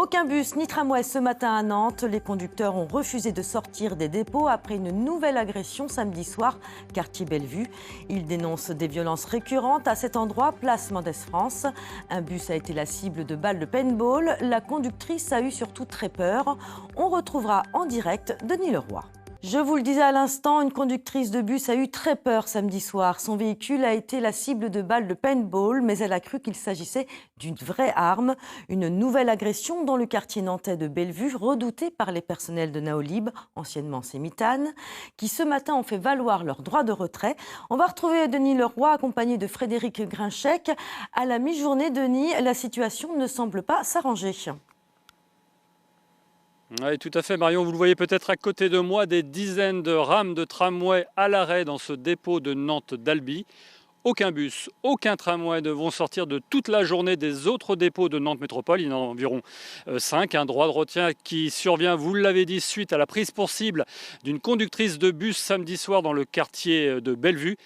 Aucun bus ni tramway ce matin à Nantes. Les conducteurs ont refusé de sortir des dépôts après une nouvelle agression samedi soir, quartier Bellevue. Ils dénoncent des violences récurrentes à cet endroit, place Mendès France. Un bus a été la cible de balles de paintball. La conductrice a eu surtout très peur. On retrouvera en direct Denis Leroy. Je vous le disais à l'instant, une conductrice de bus a eu très peur samedi soir. Son véhicule a été la cible de balles de paintball, mais elle a cru qu'il s'agissait d'une vraie arme. Une nouvelle agression dans le quartier nantais de Bellevue, redoutée par les personnels de Naolib, anciennement Sémitane, qui ce matin ont fait valoir leur droit de retrait. On va retrouver Denis Leroy accompagné de Frédéric Grinchec. À la mi-journée, Denis, la situation ne semble pas s'arranger. Oui, tout à fait, Marion. Vous le voyez peut-être à côté de moi, des dizaines de rames de tramway à l'arrêt dans ce dépôt de Nantes-d'Albi. Aucun bus, aucun tramway ne vont sortir de toute la journée des autres dépôts de Nantes Métropole. Il y en a environ 5. Un droit de retien qui survient, vous l'avez dit, suite à la prise pour cible d'une conductrice de bus samedi soir dans le quartier de Bellevue.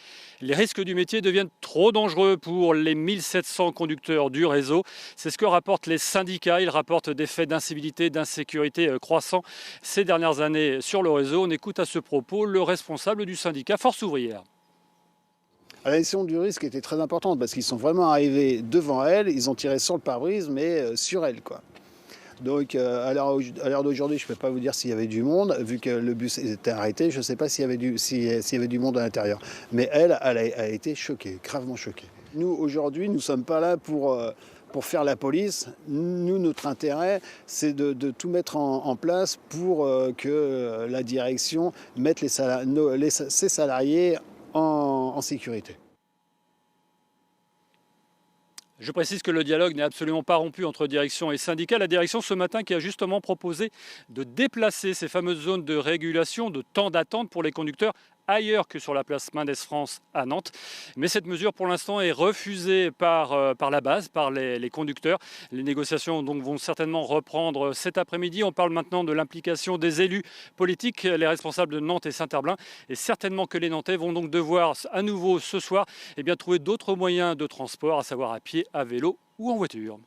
Les risques du métier deviennent trop dangereux pour les 1700 conducteurs du réseau. C'est ce que rapportent les syndicats. Ils rapportent des faits d'incivilité, d'insécurité croissants ces dernières années sur le réseau. On écoute à ce propos le responsable du syndicat Force Ouvrière. La gestion du risque était très importante parce qu'ils sont vraiment arrivés devant elle, ils ont tiré sur le pare-brise, mais sur elle, quoi. Donc à l'heure d'aujourd'hui, je ne peux pas vous dire s'il y avait du monde, vu que le bus était arrêté, je ne sais pas s'il y avait du monde à l'intérieur. Mais elle a été choquée, gravement choquée. Nous, aujourd'hui, nous ne sommes pas là pour faire la police. Nous, notre intérêt, c'est de tout mettre en place pour que la direction mette ses salariés en sécurité. Je précise que le dialogue n'est absolument pas rompu entre direction et syndicat. La direction ce matin qui a justement proposé de déplacer ces fameuses zones de régulation, de temps d'attente pour les conducteurs ailleurs que sur la place Mendès France à Nantes. Mais cette mesure pour l'instant est refusée par la base, par les conducteurs. Les négociations donc vont certainement reprendre cet après-midi. On parle maintenant de l'implication des élus politiques, les responsables de Nantes et Saint-Herblain. Et certainement que les Nantais vont donc devoir à nouveau ce soir trouver d'autres moyens de transport, à savoir à pied, à vélo ou en voiture.